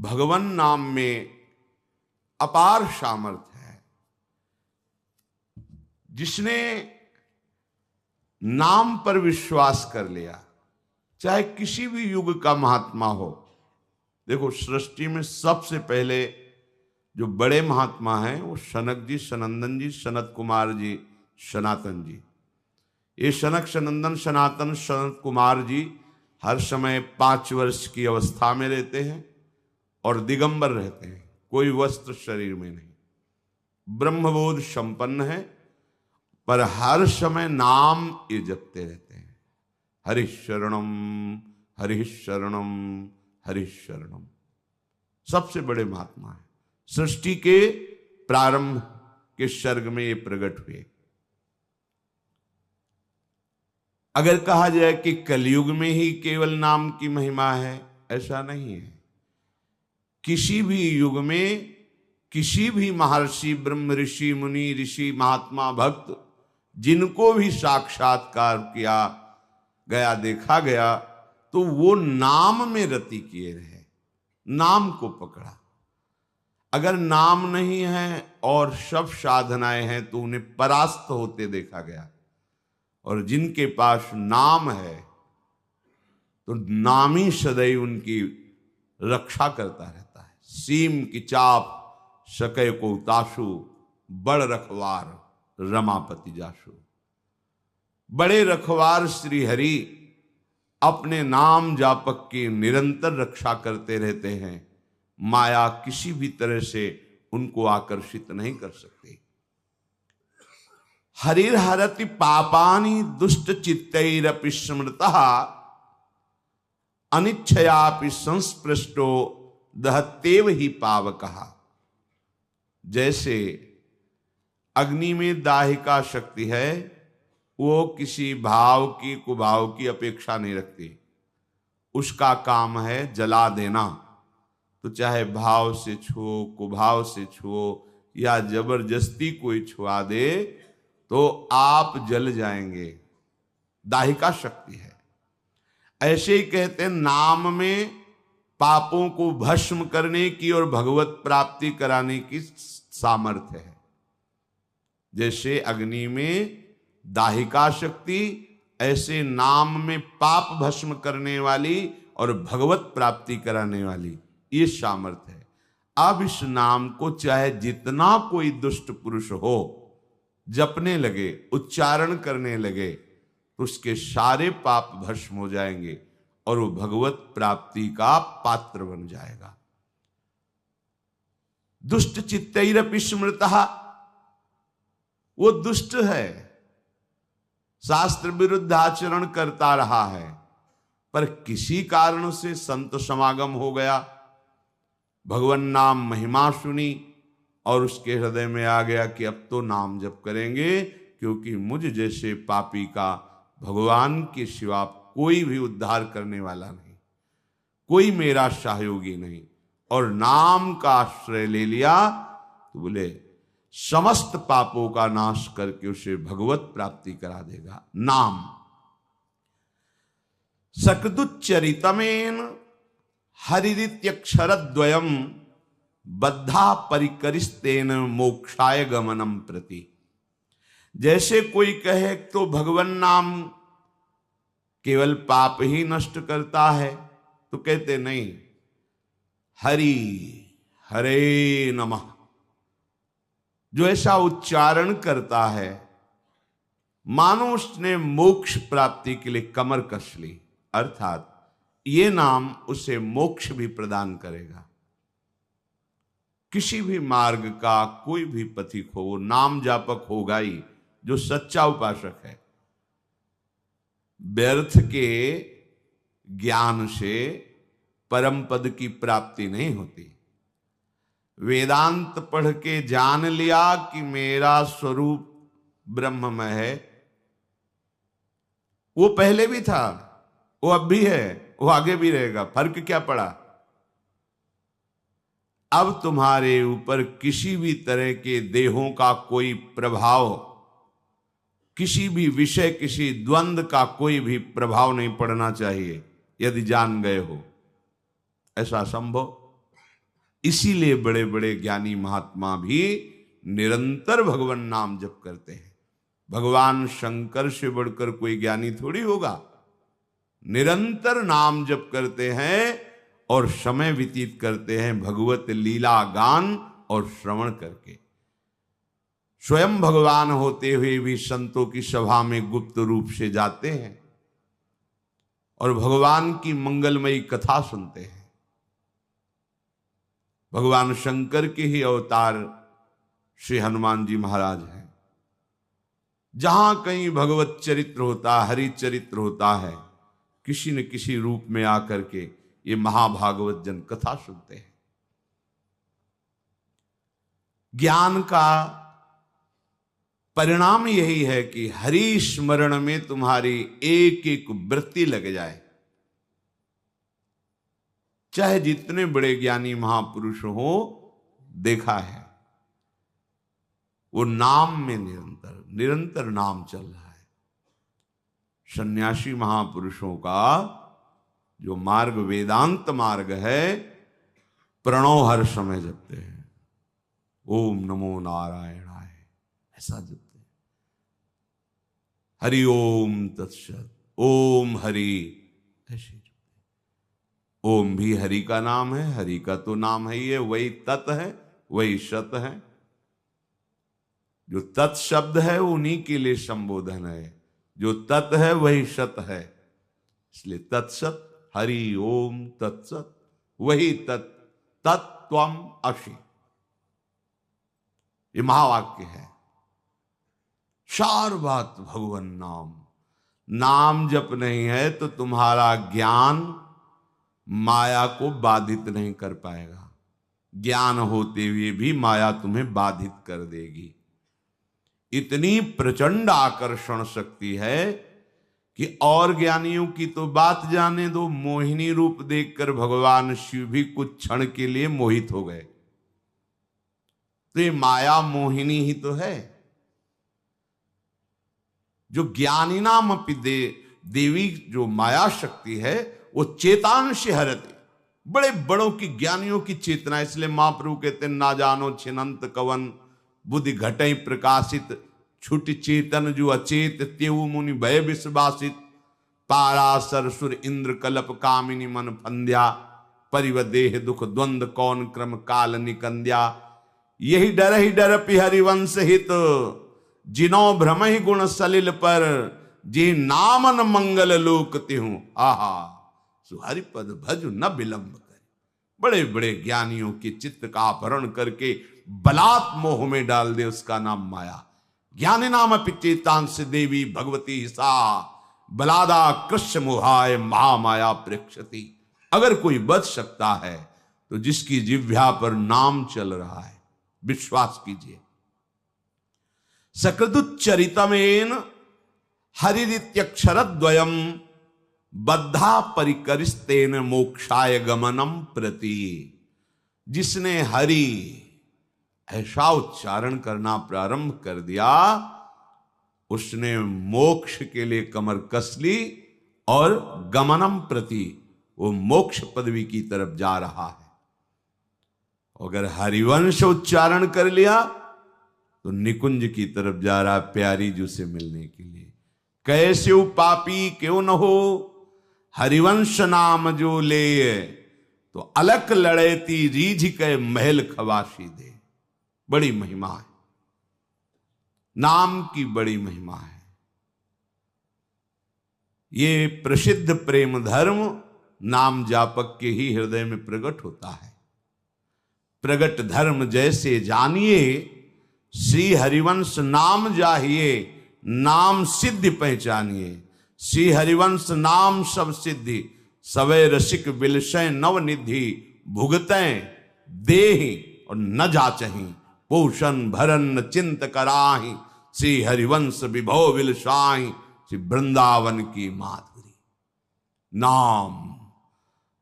भगवान नाम में अपार सामर्थ्य है। जिसने नाम पर विश्वास कर लिया, चाहे किसी भी युग का महात्मा हो। देखो, सृष्टि में सबसे पहले जो बड़े महात्मा हैं वो सनक जी, सनंदन जी, सनत कुमार जी, सनातन जी। ये सनक, सनंदन, सनातन, सनत कुमार जी हर समय 5 वर्ष की अवस्था में रहते हैं और दिगंबर रहते हैं, कोई वस्त्र शरीर में नहीं, ब्रह्मबोध संपन्न है, पर हर समय नाम ये जपते रहते हैं। हरि शरणम, हरि शरणम, हरि शरणम। सबसे बड़े महात्मा है, सृष्टि के प्रारंभ के सर्ग में ये प्रकट हुए। अगर कहा जाए कि कलयुग में ही केवल नाम की महिमा है, ऐसा नहीं है। किसी भी युग में किसी भी महर्षि, ब्रह्म ऋषि, मुनि ऋषि, महात्मा, भक्त, जिनको भी साक्षात्कार किया गया, देखा गया, तो वो नाम में रति किए रहे, नाम को पकड़ा। अगर नाम नहीं है और सब साधनाएं हैं तो उन्हें परास्त होते देखा गया। और जिनके पास नाम है तो नाम ही सदैव उनकी रक्षा करता रहता है। सीम की चाप सके को ताशु, बड़ रखवार रमापति जाशु। बड़े रखवार श्री हरि अपने नाम जापक की निरंतर रक्षा करते रहते हैं। माया किसी भी तरह से उनको आकर्षित नहीं कर सकती। हरिर्हरति पापानि दुष्ट चित्तैरपि स्मृतः अनिच्छयापि संस्पृष्टो दहत्येव ही पावकः। जैसे अग्नि में दाहिका शक्ति है, वो किसी भाव की, कुभाव की अपेक्षा नहीं रखती। उसका काम है जला देना। तो चाहे भाव से छुओ, कुभाव से छुओ या जबरदस्ती कोई छुआ दे तो आप जल जाएंगे। दाहिका शक्ति है। ऐसे ही कहते हैं नाम में पापों को भस्म करने की और भगवत प्राप्ति कराने की सामर्थ्य है। जैसे अग्नि में दाहिका शक्ति, ऐसे नाम में पाप भस्म करने वाली और भगवत प्राप्ति कराने वाली ये सामर्थ्य है। अब इस नाम को चाहे जितना कोई दुष्ट पुरुष हो जपने लगे, उच्चारण करने लगे, तो उसके सारे पाप भस्म हो जाएंगे और वो भगवत प्राप्ति का पात्र बन जाएगा। दुष्ट चित्तैरपि स्मृतः, वो दुष्ट है, शास्त्र विरुद्ध आचरण करता रहा है, पर किसी कारण से संत समागम हो गया, भगवान नाम महिमा सुनी और उसके हृदय में आ गया कि अब तो नाम जप करेंगे, क्योंकि मुझ जैसे पापी का भगवान के सिवा कोई भी उद्धार करने वाला नहीं, कोई मेरा सहयोगी नहीं। और नाम का आश्रय ले लिया तो बोले समस्त पापों का नाश करके उसे भगवत प्राप्ति करा देगा। नाम सकृदुच्चरितमेन हरिरित्यक्षरद्वयम बद्धा परिकरिस्तेन मोक्षाय गमनम प्रति। जैसे कोई कहे तो भगवान नाम केवल पाप ही नष्ट करता है, तो कहते नहीं, हरि हरे नमः जो ऐसा उच्चारण करता है मानो उसने मोक्ष प्राप्ति के लिए कमर कस ली, अर्थात ये नाम उसे मोक्ष भी प्रदान करेगा। किसी भी मार्ग का कोई भी पथिक हो, वो नाम जापक होगा ही, जो सच्चा उपासक है। व्यर्थ के ज्ञान से परम पद की प्राप्ति नहीं होती। वेदांत पढ़ के जान लिया कि मेरा स्वरूप ब्रह्ममय है, वो पहले भी था, वो अब भी है, वो आगे भी रहेगा, फर्क क्या पड़ा? अब तुम्हारे ऊपर किसी भी तरह के देहों का कोई प्रभाव, किसी भी विषय, किसी द्वंद्व का कोई भी प्रभाव नहीं पड़ना चाहिए, यदि जान गए हो। ऐसा संभव? इसीलिए बड़े बड़े ज्ञानी महात्मा भी निरंतर भगवान नाम जप करते हैं। भगवान शंकर से बढ़कर कोई ज्ञानी थोड़ी होगा। निरंतर नाम जप करते हैं और समय व्यतीत करते हैं भगवत लीला गान और श्रवण करके। स्वयं भगवान होते हुए भी संतों की सभा में गुप्त रूप से जाते हैं और भगवान की मंगलमयी कथा सुनते हैं। भगवान शंकर के ही अवतार श्री हनुमान जी महाराज हैं। जहां कहीं भगवत चरित्र होता, हरि चरित्र होता है, किसी न किसी रूप में आकर के ये महाभागवत जन कथा सुनते हैं। ज्ञान का परिणाम यही है कि हरि स्मरण में तुम्हारी एक एक वृत्ति लग जाए। चाहे जितने बड़े ज्ञानी महापुरुष हो, देखा है वो नाम में निरंतर नाम चल रहा है। सन्यासी महापुरुषों का जो मार्ग वेदांत मार्ग है, प्रणव हर समय जपते हैं, ओम नमो नारायणाय ऐसा जपते हैं। हरि ओम तत्सत, ओम हरि ऐसे। ओम भी हरि का नाम है, हरि का तो नाम है ही है, वही तत् है, वही सत है। जो तत् शब्द है उन्हीं के लिए संबोधन है, जो तत् है वही सत है, इसलिए तत्सत हरि ओम तत्सत, वही तत्त्वम असि, ये महावाक्य है। चार बात भगवान नाम जप नहीं है तो तुम्हारा ज्ञान माया को बाधित नहीं कर पाएगा। ज्ञान होते हुए भी माया तुम्हें बाधित कर देगी। इतनी प्रचंड आकर्षण शक्ति है कि और ज्ञानियों की तो बात जाने दो, मोहिनी रूप देखकर भगवान शिव भी कुछ क्षण के लिए मोहित हो गए। तो ये माया मोहिनी ही तो है। जो ज्ञानी नाम अपि देवी, जो माया शक्ति है वो चेतांश हरते, बड़े बड़ों की ज्ञानियों की चेतना। इसलिए महाप्रभु कहते हैं, ना जानो छिनंत कवन बुद्धि घटई प्रकाशित, छुट चेतन जो अचेत तेऊ मुनि भय विश्वासित, पारासर सुर इंद्र कलप कामिनी मन फंद्या, परिवदेह दुख द्वंद कौन क्रम काल निकंद्या, यही डर पि हरिवंश हित, जिनो भ्रम ही गुण सलिल पर, जी नामन मंगल लोक तिहूं, आहा सुहरिपद भजु न विलंब करे। बड़े बड़े ज्ञानियों के चित्त का अपहरण करके बलात् मोह में डाल दे, उसका नाम माया। ज्ञानी नाम पिचेतांश देवी भगवती सा, बलादा कृष्ण मोहाय महामाया प्रेक्षति। अगर कोई बच सकता है तो जिसकी जिह्वा पर नाम चल रहा है, विश्वास कीजिए। सकृदुच्चरितमेन हरिरित्यक्षरद्वयम् बद्धा परिकरिस्तेन मोक्षाय गमनम प्रति। जिसने हरि ऐसा उच्चारण करना प्रारंभ कर दिया, उसने मोक्ष के लिए कमर कस ली और गमनम प्रति, वो मोक्ष पदवी की तरफ जा रहा है। अगर हरिवंश उच्चारण कर लिया तो निकुंज की तरफ जा रहा, प्यारी जू से मिलने के लिए। कैसे पापी क्यों न हो, हरिवंश नाम जो ले, तो अलक लड़ेती रीझ के महल खवासी दे। बड़ी महिमा है, नाम की बड़ी महिमा है। ये प्रसिद्ध प्रेम धर्म नाम जापक के ही हृदय में प्रकट होता है। प्रगट धर्म जैसे जानिए, श्री हरिवंश नाम जाहिए, नाम सिद्धि पहचानिए। श्री हरिवंश नाम सब सिद्धि, सवै रसिक बिलसै नवनिधि, भुगतैं देहि और न जाचहि, पोषण भरन चिंत कराहि, श्री हरिवंश विभव विलसाहि, श्री वृंदावन की माधुरी।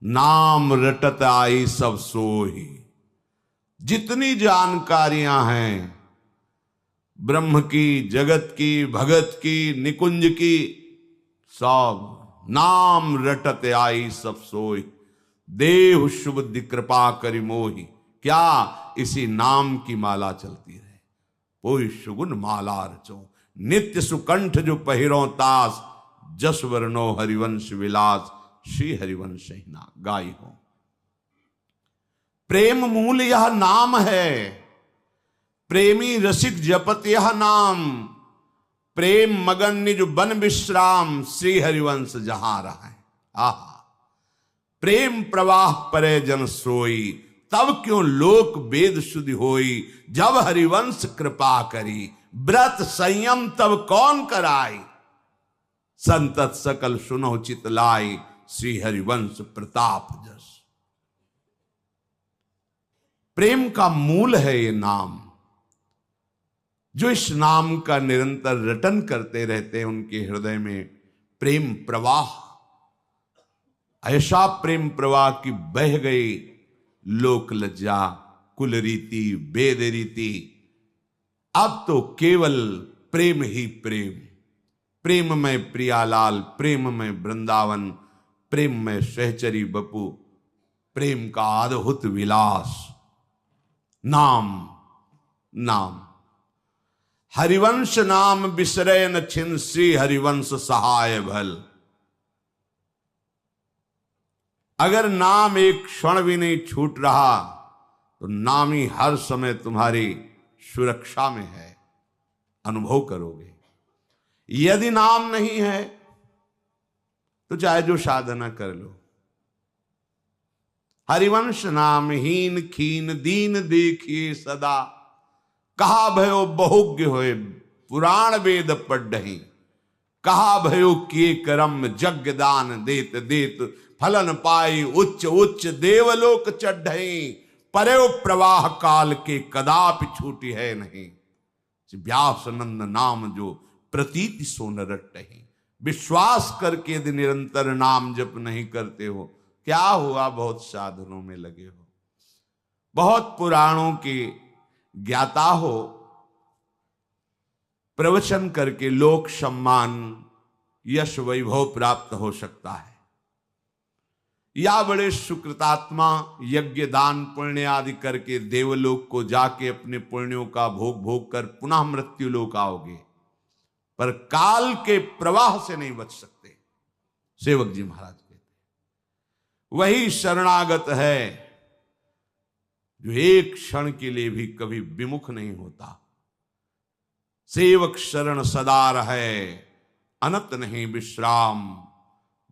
नाम रटत आई सब सोही। जितनी जानकारियां हैं ब्रह्म की, जगत की, भगत की, निकुंज की, सब नाम रटत आई सब सोई। देव सुबुद्धि कृपा करि मोहि, क्या इसी नाम की माला चलती रहे। कोई सुगुन माला रचो, नित्य सुकंठ जो पहिरो तास, जस वर्णो हरिवंश विलास, श्री हरिवंश ही ना गाई हो। प्रेम मूल यह नाम है, प्रेमी रसिक जपत यह नाम, प्रेम मगन निज बन विश्राम, श्री हरिवंश जहां रहा है। आहा, प्रेम प्रवाह परे जन सोई, तब क्यों लोक वेद शुद्धि होई, जब हरिवंश कृपा करी, व्रत संयम तब कौन कराई, संतत सकल सुनो चित लाई, श्री हरिवंश प्रताप जस। प्रेम का मूल है ये नाम। जो इस नाम का निरंतर रटन करते रहते हैं, उनके हृदय में प्रेम प्रवाह, ऐसा प्रेम प्रवाह की बह गई लोक लज्जा, कुल रीति, वेद रीति, अब तो केवल प्रेम ही प्रेम। प्रेम में प्रियालाल, प्रेम में वृंदावन, प्रेम में सहचरी बपू, प्रेम का अद्भुत विलास। नाम नाम हरिवंश नाम बिसरे न छिन, श्री हरिवंश सहाय भल। अगर नाम एक क्षण भी नहीं छूट रहा तो नाम ही हर समय तुम्हारी सुरक्षा में है, अनुभव करोगे। यदि नाम नहीं है तो चाहे जो साधना कर लो। हरिवंश नाम हीन खीन दीन देखिए सदा, कहा भयो बहुज्ञ होए पुराण वेद पढ़हि, कहा भयो किए कर्म यज्ञ दान देत देत, फलन पाई उच्च उच्च देवलोक चढ़ई, परे प्रवाह काल के कदापि छूटी है नहीं, व्यास नंद नाम जो प्रतीति सो न रटहि। विश्वास करके यदि निरंतर नाम जप नहीं करते हो, क्या हुआ, बहुत साधनों में लगे हो, बहुत पुराणों के ज्ञाता हो, प्रवचन करके लोक सम्मान यश वैभव प्राप्त हो सकता है, या बड़े सुकृतात्मा यज्ञ दान पुण्य आदि करके देवलोक को जाके अपने पुण्यों का भोग भोग कर पुनः मृत्यु लोक आओगे, पर काल के प्रवाह से नहीं बच सकते। सेवक जी महाराज कहते वही शरणागत है जो एक क्षण के लिए भी कभी विमुख नहीं होता। सेवक शरण सदा रहे, अनत नहीं विश्राम,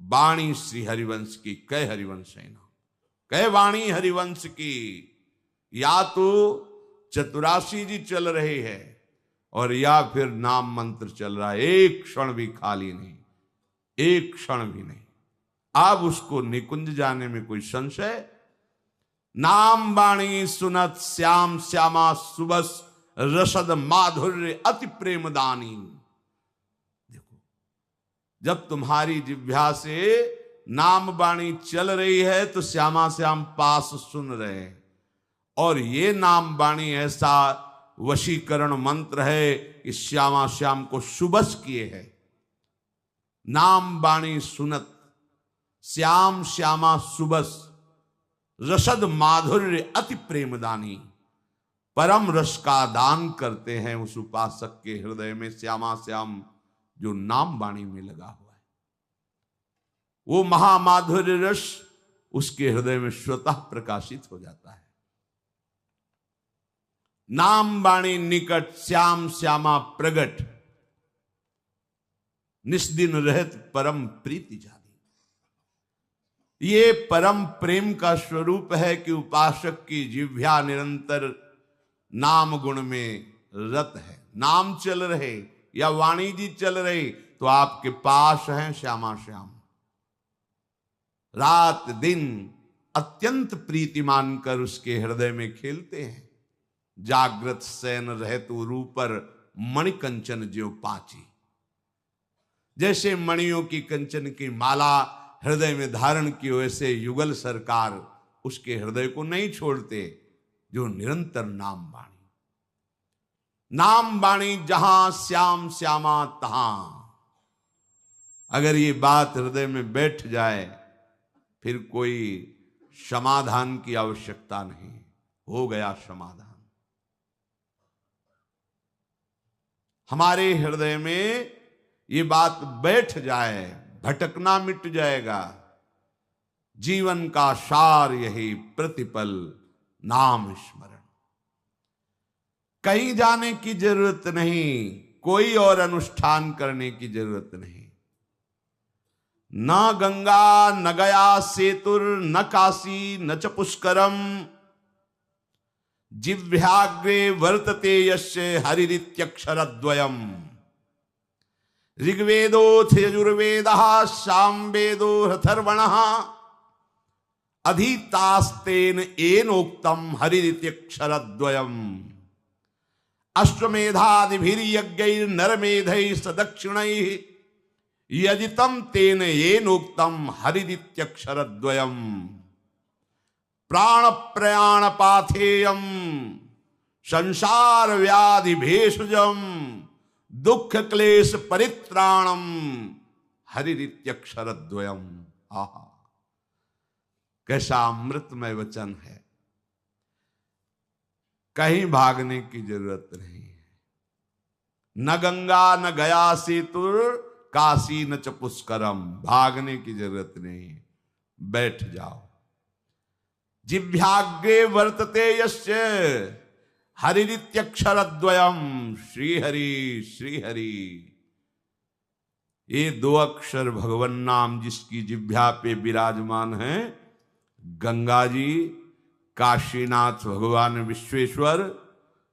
वाणी श्री हरिवंश की कै हरिवंश है ना, कै वाणी हरिवंश की। या तो चतुराशी जी चल रहे हैं और या फिर नाम मंत्र चल रहा है, एक क्षण भी खाली नहीं, एक क्षण भी नहीं। अब उसको निकुंज जाने में कोई संशय। नाम वाणी सुनत श्याम श्यामा सुबस, रसद माधुर्य अति प्रेम दानी। देखो, जब तुम्हारी जिह्वा से नाम वाणी चल रही है तो श्यामा श्याम पास सुन रहे हैं, और ये नाम वाणी ऐसा वशीकरण मंत्र है कि श्यामा श्याम को सुबस किए है। नाम वाणी सुनत श्याम श्यामा सुबस, रसद माधुर्य अति प्रेमदानी। परम रस का दान करते हैं उस उपासक के हृदय में श्यामा श्याम जो नाम वाणी में लगा हुआ है। वो महामाधुर्य रस उसके हृदय में स्वतः प्रकाशित हो जाता है। नाम वाणी निकट श्याम श्यामा प्रगट, निस्दिन रहत परम प्रीति जानी। ये परम प्रेम का स्वरूप है कि उपासक की जिह्वा निरंतर नाम गुण में रत है। नाम चल रहे या वाणी जी चल रही तो आपके पास हैं श्यामा श्याम, रात दिन अत्यंत प्रीति मानकर उसके हृदय में खेलते हैं। जागृत सैन रहतु रूपर मणि कंचन ज्यों पाची। जैसे मणियों की कंचन की माला हृदय में धारण की, वैसे युगल सरकार उसके हृदय को नहीं छोड़ते जो निरंतर नाम वाणी। नाम वाणी जहां श्याम श्यामा तहां। अगर ये बात हृदय में बैठ जाए फिर कोई समाधान की आवश्यकता नहीं। हो गया समाधान। हमारे हृदय में ये बात बैठ जाए, भटकना मिट जाएगा। जीवन का सार यही प्रतिपल नाम स्मरण। कहीं जाने की जरूरत नहीं, कोई और अनुष्ठान करने की जरूरत नहीं। न गंगा न गया सेतुर न काशी न च पुष्करम जिह्वाग्रे वर्तते यस्य हरिरित्यक्षरद्वयम्। ऋग्वेदोऽथ यजुर्वेदः सामवेदो अथर्वणः अधीतास्तेन एनोक्तम हरिरित्यक्षरद्वयम्। अश्वमेधादिभिर्यज्ञैर्नरमेधैः सदक्षिणैः यजितं तेन येनोक्तम हरिरित्यक्षरद्वयम्। प्राण प्रयाण पाथेयम संसार व्याधि भेषजम दुख क्लेश परित्राणम हरिरित्यक्षरद्वयम्। आहा, कैसा अमृतमय वचन है। कहीं भागने की जरूरत नहीं है। न गंगा न गया सेतुर काशी न च पुष्करम। भागने की जरूरत नहीं है, बैठ जाओ। जिह्वाग्रे वर्तते यस्य हरिरित्यक्षरद्वयम्। श्रीहरि श्रीहरि, ये दो अक्षर भगवन नाम जिसकी जिह्वा पे विराजमान है, गंगा जी, काशीनाथ भगवान विश्वेश्वर,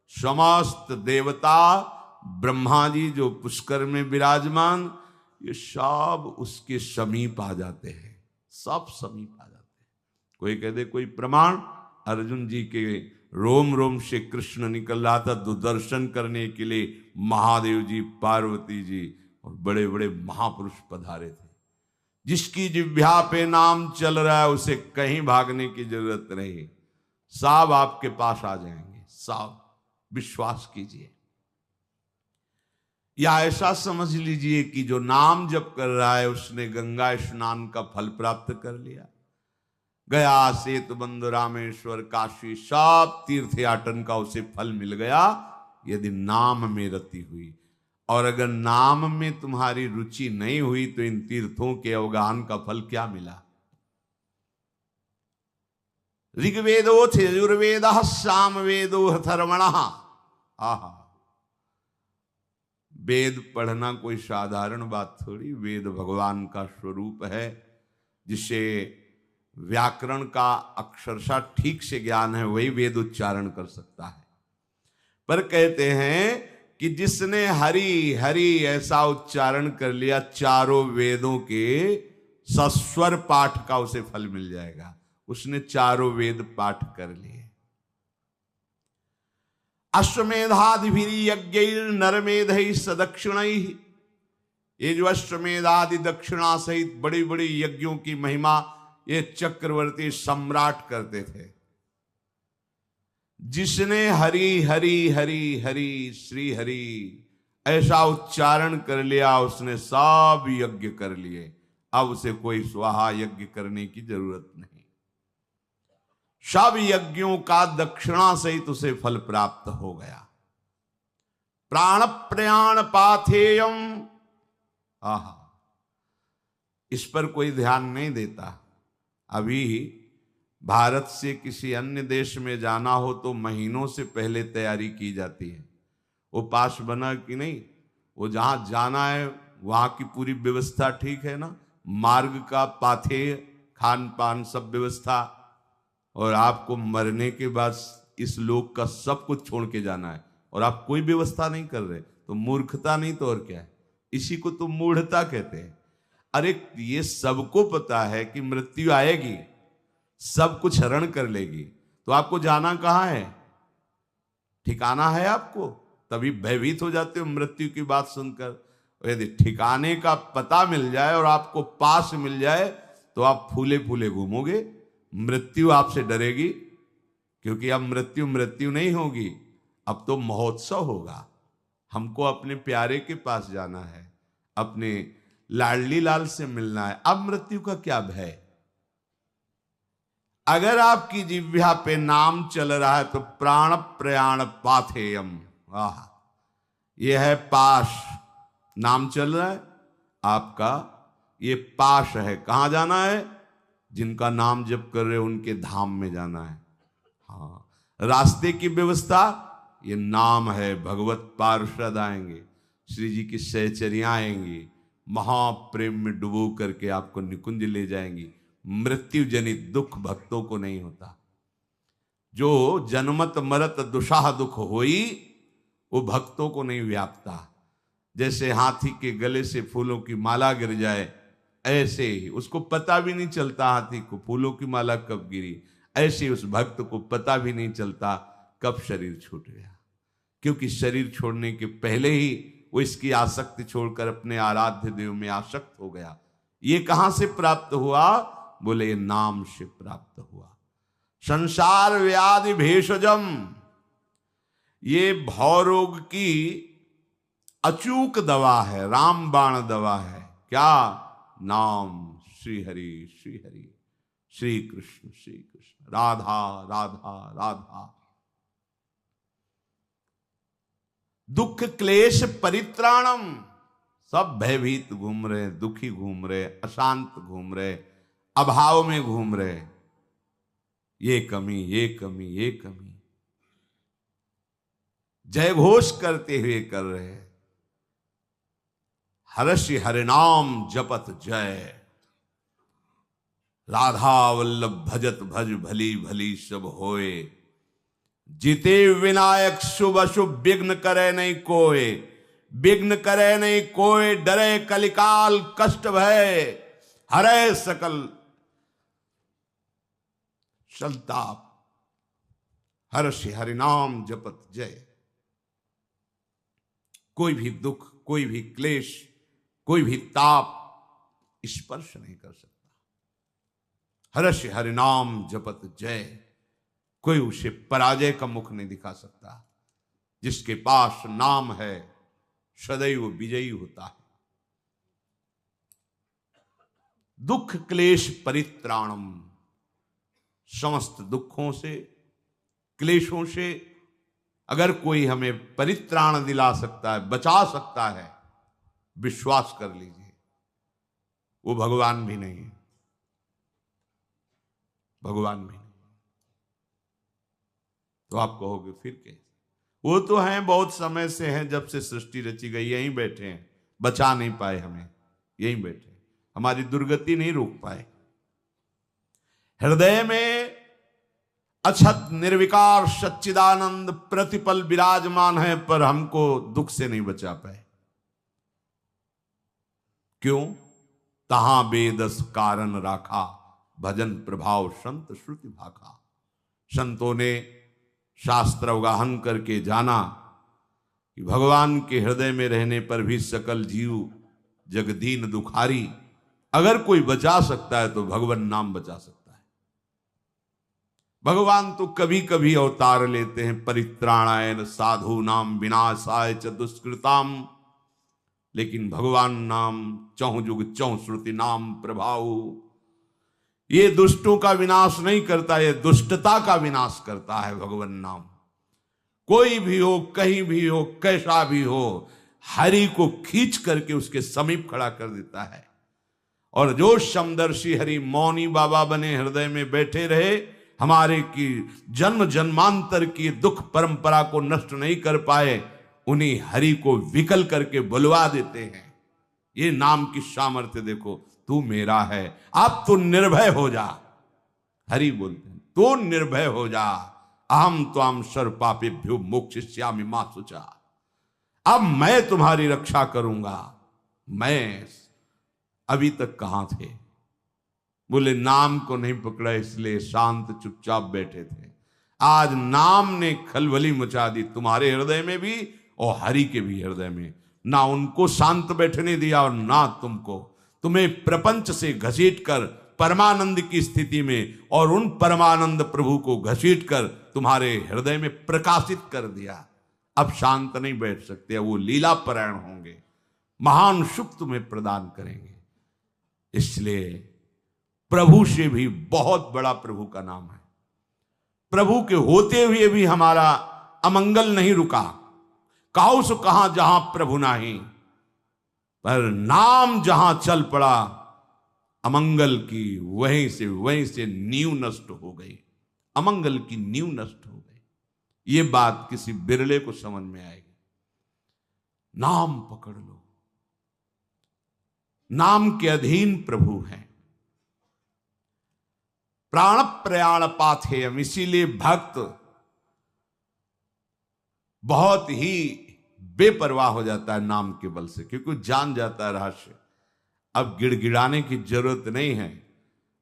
समस्त देवता, ब्रह्मा जी जो पुष्कर में विराजमान, ये सब उसके समीप आ जाते हैं, सब समीप आ जाते हैं। कोई कह दे कोई प्रमाण, अर्जुन जी के रोम रोम से कृष्ण निकल रहा था दुर्दर्शन करने के लिए। महादेव जी, पार्वती जी और बड़े बड़े महापुरुष पधारे थे। जिसकी जिह्वा पे नाम चल रहा है उसे कहीं भागने की जरूरत नहीं, सब आपके पास आ जाएंगे, सब। विश्वास कीजिए। या ऐसा समझ लीजिए कि जो नाम जप कर रहा है उसने गंगा स्नान का फल प्राप्त कर लिया। गया सेतुबंध रामेश्वर काशी सब तीर्थयाटन का उसे फल मिल गया, यदि नाम में रति हुई। और अगर नाम में तुम्हारी रुचि नहीं हुई तो इन तीर्थों के अवगाहन का फल क्या मिला। ऋग्वेदोऽथ यजुर्वेदः सामवेदो अथर्वणः। आहा, वेद पढ़ना कोई साधारण बात थोड़ी। वेद भगवान का स्वरूप है, जिसे व्याकरण का अक्षरशः ठीक से ज्ञान है वही वेद उच्चारण कर सकता है। पर कहते हैं कि जिसने हरि हरि ऐसा उच्चारण कर लिया, चारों वेदों के सस्वर पाठ का उसे फल मिल जाएगा। उसने चारों वेद पाठ कर लिए। अश्वमेधादिभिर्यज्ञैर् नरमेधैः सदक्षिणैः। ये जो अश्वमेधादि दक्षिणा सहित बड़ी बड़ी यज्ञों की महिमा ये चक्रवर्ती सम्राट करते थे। जिसने हरि हरि हरि हरि श्री हरि ऐसा उच्चारण कर लिया, उसने सब यज्ञ कर लिए। अब उसे कोई स्वाहा यज्ञ करने की जरूरत नहीं। सब यज्ञों का दक्षिणा सहित उसे फल प्राप्त हो गया। प्राण प्रयाण पाथेयम। आहा, इस पर कोई ध्यान नहीं देता। अभी भारत से किसी अन्य देश में जाना हो तो महीनों से पहले तैयारी की जाती है। वो पास बना कि नहीं, वो जहां जाना है वहां की पूरी व्यवस्था ठीक है ना, मार्ग का, पाथेय, खान पान सब व्यवस्था। और आपको मरने के बाद इस लोक का सब कुछ छोड़ के जाना है और आप कोई व्यवस्था नहीं कर रहे, तो मूर्खता नहीं तो और क्या है। इसी को तो मूढ़ता कहते हैं। अरे ये सबको पता है कि मृत्यु आएगी, सब कुछ हरण कर लेगी, तो आपको जाना कहां है, ठिकाना है आपको, तभी भयभीत हो जाते हो मृत्यु की बात सुनकर। यदि ठिकाने का पता मिल जाए और आपको पास मिल जाए तो आप फूले फूले घूमोगे। मृत्यु आपसे डरेगी, क्योंकि अब मृत्यु मृत्यु नहीं होगी, अब तो महोत्सव होगा। हमको अपने प्यारे के पास जाना है, अपने लाडली लाल से मिलना है। अब मृत्यु का क्या भय। अगर आपकी जिह्वा पे नाम चल रहा है तो प्राण प्रयाण पाथेयम। आह, यह है पाश। नाम चल रहा है आपका, ये पाश है। कहां जाना है? जिनका नाम जप कर रहे उनके धाम में जाना है। हाँ, रास्ते की व्यवस्था ये नाम है। भगवत पार्षद आएंगे, श्री जी की सहचरियां आएंगी, महाप्रेम में डुबो करके आपको निकुंज ले जाएंगी। मृत्यु जनित दुख भक्तों को नहीं होता। जो जन्मत मरत दुषाह दुख होई, वो भक्तों को नहीं व्यापता। जैसे हाथी के गले से फूलों की माला गिर जाए, ऐसे ही उसको पता भी नहीं चलता हाथी को फूलों की माला कब गिरी। ऐसे उस भक्त को पता भी नहीं चलता कब शरीर छूट गया, क्योंकि शरीर छोड़ने के पहले ही वो इसकी आसक्ति छोड़कर अपने आराध्य देव में आसक्त हो गया। ये कहां से प्राप्त हुआ? बोले ये नाम से प्राप्त हुआ। संसार व्याधि भेषजम, ये भवरोग की अचूक दवा है, रामबाण दवा है। क्या? नाम। श्री हरि श्री हरि, श्री कृष्ण श्री कृष्ण, राधा राधा राधा। दुख क्लेश परित्राणम, सब भयभीत घूम रहे, दुखी घूम रहे, अशांत घूम रहे, अभाव में घूम रहे। ये कमी, ये कमी, ये कमी, जय घोष करते हुए कर रहे। हर्षि हरिनाम जपत जय, राधा वल्लभ भजत भज भली भली सब होए। जीते विनायक शुभ अशुभ विघ्न करे नहीं कोय, विघ्न करे नहीं कोय, डरे कलिकाल कष्ट भय, हरे सकल संताप। हर्षि हरिनाम जपत जय। कोई भी दुख, कोई भी क्लेश, कोई भी ताप स्पर्श नहीं कर सकता। हर्षि हरिनाम जपत जय, कोई उसे पराजय का मुख नहीं दिखा सकता। जिसके पास नाम है सदैव विजयी होता है। दुख क्लेश परित्राणम, समस्त दुखों से क्लेशों से अगर कोई हमें परित्राण दिला सकता है, बचा सकता है, विश्वास कर लीजिए वो भगवान भी नहीं है, भगवान भी नहीं। तो आप कहोगे फिर कैसे? वो तो हैं, बहुत समय से हैं, जब से सृष्टि रची गई यहीं बैठे हैं, बचा नहीं पाए हमें, यहीं बैठे, हमारी दुर्गति नहीं रोक पाए। हृदय में अछत निर्विकार सच्चिदानंद प्रतिपल विराजमान है, पर हमको दुख से नहीं बचा पाए। क्यों? तहां बेदस कारण राखा, भजन प्रभाव संत श्रुति भाखा। संतों ने शास्त्र अवगाहन करके जाना कि भगवान के हृदय में रहने पर भी सकल जीव जगदीन दुखारी। अगर कोई बचा सकता है तो भगवान नाम बचा सकता है। भगवान तो कभी कभी अवतार लेते हैं, परित्राणाय साधु नाम विनाशाय च दुष्कृताम, लेकिन भगवान नाम चौं जुग चौं श्रुति नाम प्रभाव। ये दुष्टों का विनाश नहीं करता, ये दुष्टता का विनाश करता है भगवान नाम। कोई भी हो, कहीं भी हो, कैसा भी हो, हरि को खींच करके उसके समीप खड़ा कर देता है। और जो समदर्शी हरि मौनी बाबा बने हृदय में बैठे रहे, हमारे की जन्म जन्मांतर की दुख परंपरा को नष्ट नहीं कर पाए, उन्हीं हरि को विकल करके बुलवा देते हैं। ये नाम की सामर्थ्य देखो। तू मेरा है, अब तू निर्भय हो जा। हरि बोलते हैं तू निर्भय हो जा। अहम त्वाम सर्व पापेभ्यो मोक्षयिष्यामि मा शुचा। अब मैं तुम्हारी रक्षा करूंगा। मैं अभी तक कहां थे? बोले नाम को नहीं पकड़ा, इसलिए शांत चुपचाप बैठे थे। आज नाम ने खलबली मचा दी तुम्हारे हृदय में भी और हरि के भी हृदय में। ना उनको शांत बैठने दिया और ना तुमको। तुम्हें प्रपंच से घसीटकर परमानंद की स्थिति में और उन परमानंद प्रभु को घसीटकर तुम्हारे हृदय में प्रकाशित कर दिया। अब शांत नहीं बैठ सकते, वो लीला परायण होंगे, महान सुख तुम्हें प्रदान करेंगे। इसलिए प्रभु से भी बहुत बड़ा प्रभु का नाम है। प्रभु के होते हुए भी हमारा अमंगल नहीं रुका। काहू सो कहां जहां प्रभु नाही, पर नाम जहां चल पड़ा अमंगल की वहीं से नींव नष्ट हो गई, अमंगल की नींव नष्ट हो गई। ये बात किसी बिरले को समझ में आएगी। नाम पकड़ लो, नाम के अधीन प्रभु हैं। प्राण प्रयाण पाथेयम, इसीलिए भक्त बहुत ही बेपरवाह हो जाता है नाम के बल से, क्योंकि जान जाता है रहस्य। अब गिड़गिड़ाने की जरूरत नहीं है,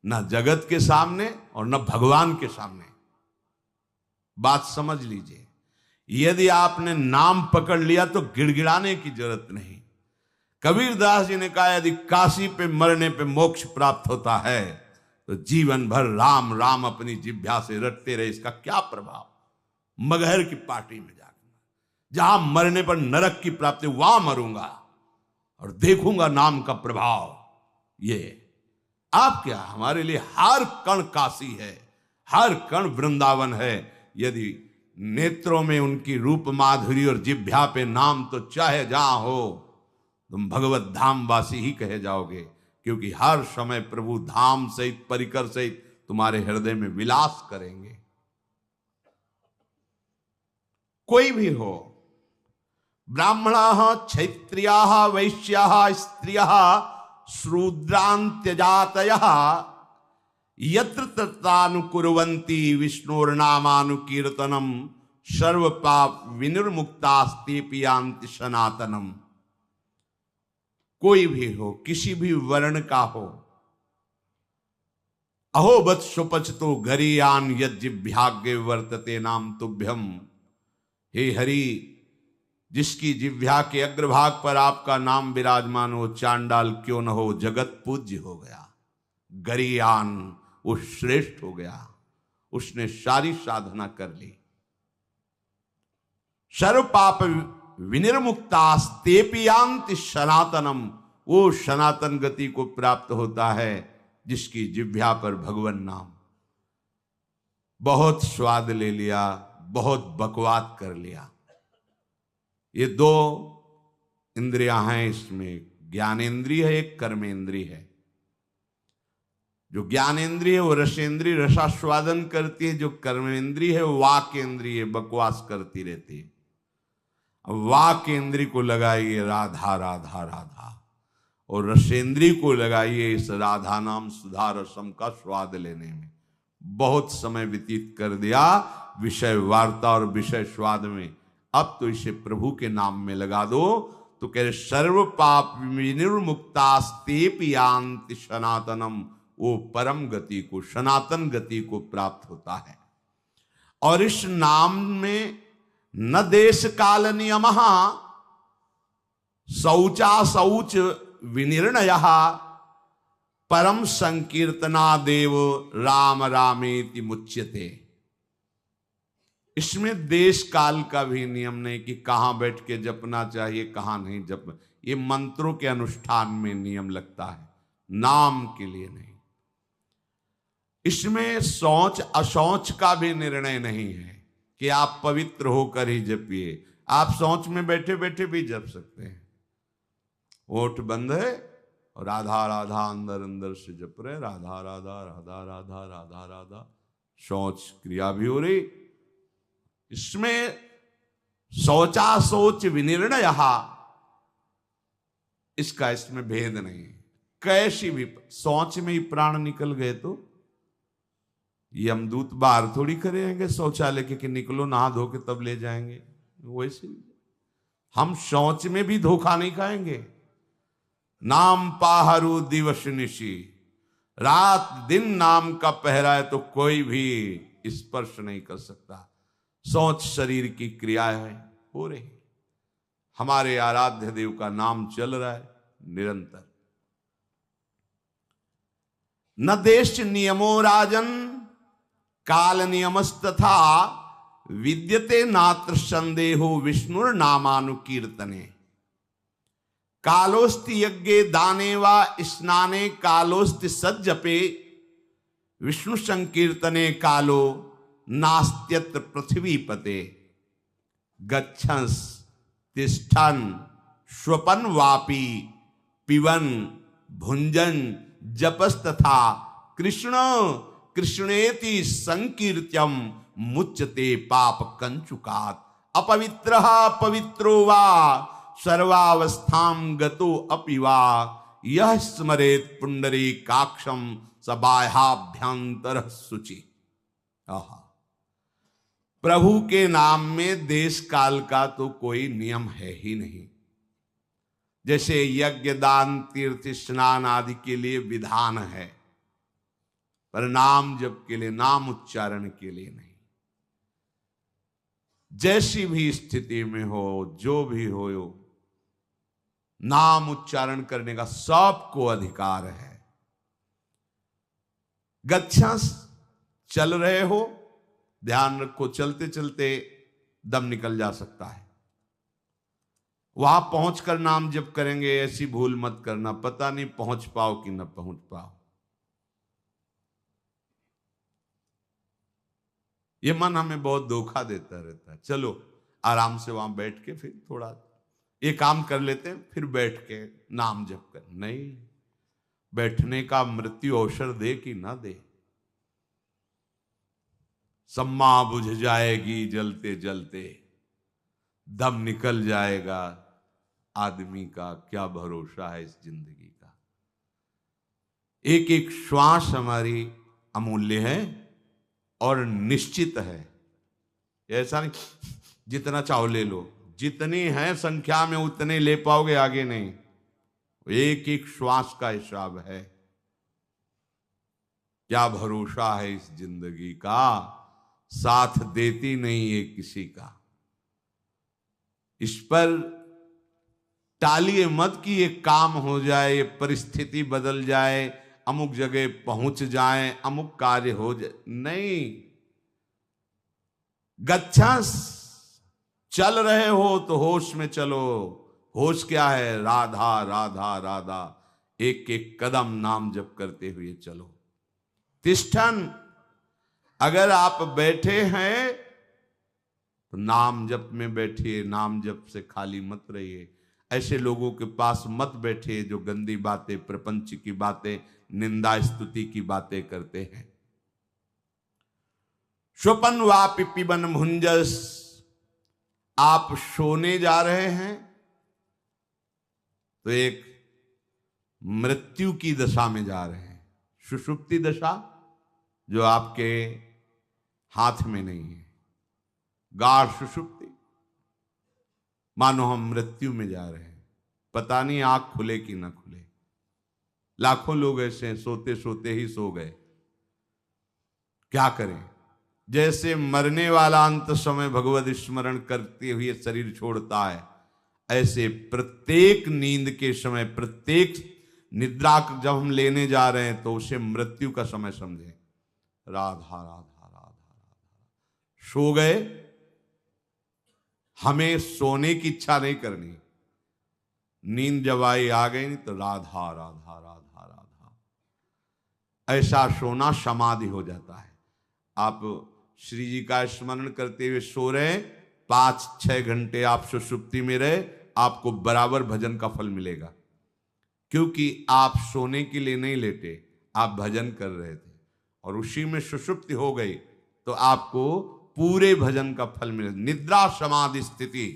ना जगत के सामने और न भगवान के सामने। बात समझ लीजिए, यदि आपने नाम पकड़ लिया तो गिड़गिड़ाने की जरूरत नहीं। कबीरदास जी ने कहा, यदि काशी पे मरने पे मोक्ष प्राप्त होता है तो जीवन भर राम राम अपनी जिह्वा से रटते रहे, इसका क्या प्रभाव। मगहर की पार्टी में जाकर जहां मरने पर नरक की प्राप्ति, वहां मरूंगा और देखूंगा नाम का प्रभाव। ये आप क्या, हमारे लिए हर कण काशी है, हर कण वृंदावन है। यदि नेत्रों में उनकी रूप माधुरी और जिह्वा पे नाम, तो चाहे जहां हो तुम भगवत धाम वासी ही कहे जाओगे, क्योंकि हर समय प्रभु धाम सहित परिकर सहित तुम्हारे हृदय में विलास करेंगे। कोई भी हो, ब्राह्मणाः क्षत्रियाः वैश्याः स्त्रियः शूद्रान्त्यजातयः यत्र तत्रानुकुर्वन्ति विष्णोर्नामानुकीर्तनम् सर्वपाप विनिर्मुक्तास्तेऽपि यान्ति सनातनम्। कोई भी हो, किसी भी वर्ण का हो, अहो वत्सुपचतो गरीयान यज्जिभ्याग्ये वर्तते नाम तुभ्यम। हे हरि, जिसकी जिह्वा के अग्रभाग पर आपका नाम विराजमान हो, चांडाल क्यों न हो, जगत पूज्य हो गया। गरीयान, वो श्रेष्ठ हो गया, उसने सारी साधना कर ली। सर्व पाप विनिर्मुक्तास्तेऽपि यान्ति सनातनम, वो सनातन गति को प्राप्त होता है जिसकी जिह्वा पर भगवान नाम। बहुत स्वाद ले लिया, बहुत बकवाद कर लिया। ये दो इंद्रियां हैं, इसमें ज्ञानेंद्रिय है, एक कर्मेंद्रिय है। जो ज्ञानेंद्रिय है वो रसेंद्रिय, रसास्वादन करती है। जो कर्मेंद्रिय है वो वाकेंद्रिय, बकवास करती रहती है। वाकेंद्रिय को लगाइए राधा राधा राधा, और रसेंद्रिय को लगाइए इस राधा नाम सुधा रसम का स्वाद लेने में। बहुत समय व्यतीत कर दिया विषय वार्ता और विषय स्वाद में, अब तो इसे प्रभु के नाम में लगा दो। तो कह रहे सर्व पाप विनिर्मुक्तास्तेऽपि यान्ति सनातनम, वो परम गति को, सनातन गति को प्राप्त होता है। और इस नाम में न देश काल नियमः शौचा शौच विनिर्णयः परम संकीर्तनादेव राम रामेति मुच्यते। इसमें देश काल का भी नियम नहीं कि कहां बैठ के जपना चाहिए, कहां नहीं जप। ये मंत्रों के अनुष्ठान में नियम लगता है, नाम के लिए नहीं। इसमें शौच अशौच का भी निर्णय नहीं है कि आप पवित्र होकर ही जपिए। आप शौच में बैठे बैठे भी जप सकते हैं। ओठ बंद है और राधा राधा अंदर अंदर से जप रहे, राधा राधा राधा राधा राधा राधा, शौच क्रिया भी हो रही। इसमें शौचा शौच विनिर्णय, इसका इसमें भेद नहीं। कैसी भी शौच में ही प्राण निकल गए तो यमदूत बाहर थोड़ी करेंगे शौचालय के कि निकलो नहा धो के तब ले जाएंगे। वैसे हम शौच में भी धोखा नहीं खाएंगे। नाम पाहरू दिवस निशी, रात दिन नाम का पहरा है तो कोई भी स्पर्श नहीं कर सकता। शौच शरीर की क्रिया है, हो रही। हमारे आराध्य देव का नाम चल रहा है निरंतर। न देश नियमो राजन काल नियमस्तथा विद्यते नात्र संदेहो विष्णुर नामानुकीर्तने। कालोस्ति यज्ञे दाने वा स्नाने कालोस्ति सज्जपे विष्णु संकीर्तने कालो नास्त्यत्र पृथ्वी पते गच्छंस तिष्ठन स्वपन वापी पिवन भुंजन जपस्तथा कृष्ण कृष्णेति संकीर्त्यम मुच्यते पाप कंचुकात् अपवित्रः पवित्रो वा सर्वावस्थां गतो अपि वा यह स्मरेत पुंडरीकाक्षं सबाह्याभ्यंतर शुचि। आहा, प्रभु के नाम में देश काल का तो कोई नियम है ही नहीं। जैसे यज्ञ दान तीर्थ स्नान आदि के लिए विधान है, पर नाम जप के लिए, नाम उच्चारण के लिए नहीं। जैसी भी स्थिति में हो, जो भी हो, नाम उच्चारण करने का सबको अधिकार है। गच्छंस, चल रहे हो, ध्यान रखो, चलते चलते दम निकल जा सकता है। वहां पहुंचकर नाम जप करेंगे, ऐसी भूल मत करना, पता नहीं पहुंच पाओ कि न पहुंच पाओ। ये मन हमें बहुत धोखा देता रहता है। चलो आराम से वहां बैठ के फिर थोड़ा ये काम कर लेते हैं, फिर बैठ के नाम जप कर। नहीं, बैठने का मृत्यु अवसर दे कि ना दे। सम्मा बुझ जाएगी जलते जलते, दम निकल जाएगा, आदमी का क्या भरोसा है इस जिंदगी का। एक एक श्वास हमारी अमूल्य है और निश्चित है। ऐसा नहीं जितना चाहो ले लो, जितनी है संख्या में उतने ले पाओगे, आगे नहीं। एक एक श्वास का हिसाब है। क्या भरोसा है इस जिंदगी का, साथ देती नहीं है किसी का। इस पर टालिए मत कि ये काम हो जाए, ये परिस्थिति बदल जाए, अमुक जगह पहुंच जाए, अमुक कार्य हो जाए। नहीं, गच्छंस, चल रहे हो तो होश में चलो। होश क्या है? राधा राधा राधा, एक एक कदम नाम जप करते हुए चलो। तिष्ठन, अगर आप बैठे हैं तो नाम जप में बैठिए, नाम जप से खाली मत रहिए। ऐसे लोगों के पास मत बैठिए जो गंदी बातें, प्रपंच की बातें, निंदा स्तुति की बातें करते हैं। स्वपन वापि पिबन भुंजस, आप सोने जा रहे हैं तो एक मृत्यु की दशा में जा रहे हैं। सुषुप्ति दशा जो आपके हाथ में नहीं है, गाढ़ सुषुप्ति, मानो हम मृत्यु में जा रहे हैं। पता नहीं आंख खुले कि ना खुले। लाखों लोग ऐसे हैं, सोते सोते ही सो गए। क्या करें? जैसे मरने वाला अंत समय भगवत स्मरण करते हुए शरीर छोड़ता है, ऐसे प्रत्येक नींद के समय, प्रत्येक निद्रा जब हम लेने जा रहे हैं तो उसे मृत्यु का समय समझें। राधा राधा राधा राधा, सो गए, हमें सोने की इच्छा नहीं करनी। नींद जब आई आ गई नहीं तो राधा राधा राधा राधा, ऐसा सोना समाधि हो जाता है। आप श्री जी का स्मरण करते हुए सो रहे, 5-6 घंटे आप सुषुप्ति में रहे, आपको बराबर भजन का फल मिलेगा। क्योंकि आप सोने के लिए नहीं लेटे, आप भजन कर रहे थे और उसी में सुषुप्ति हो गई तो आपको पूरे भजन का फल मिलेगा। निद्रा समाधि स्थिति,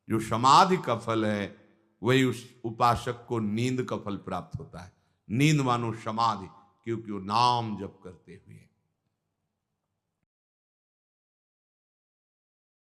जो समाधि का फल है, वही उस उपासक को नींद का फल प्राप्त होता है। नींद मानो समाधि, क्योंकि वो नाम जप करते हुए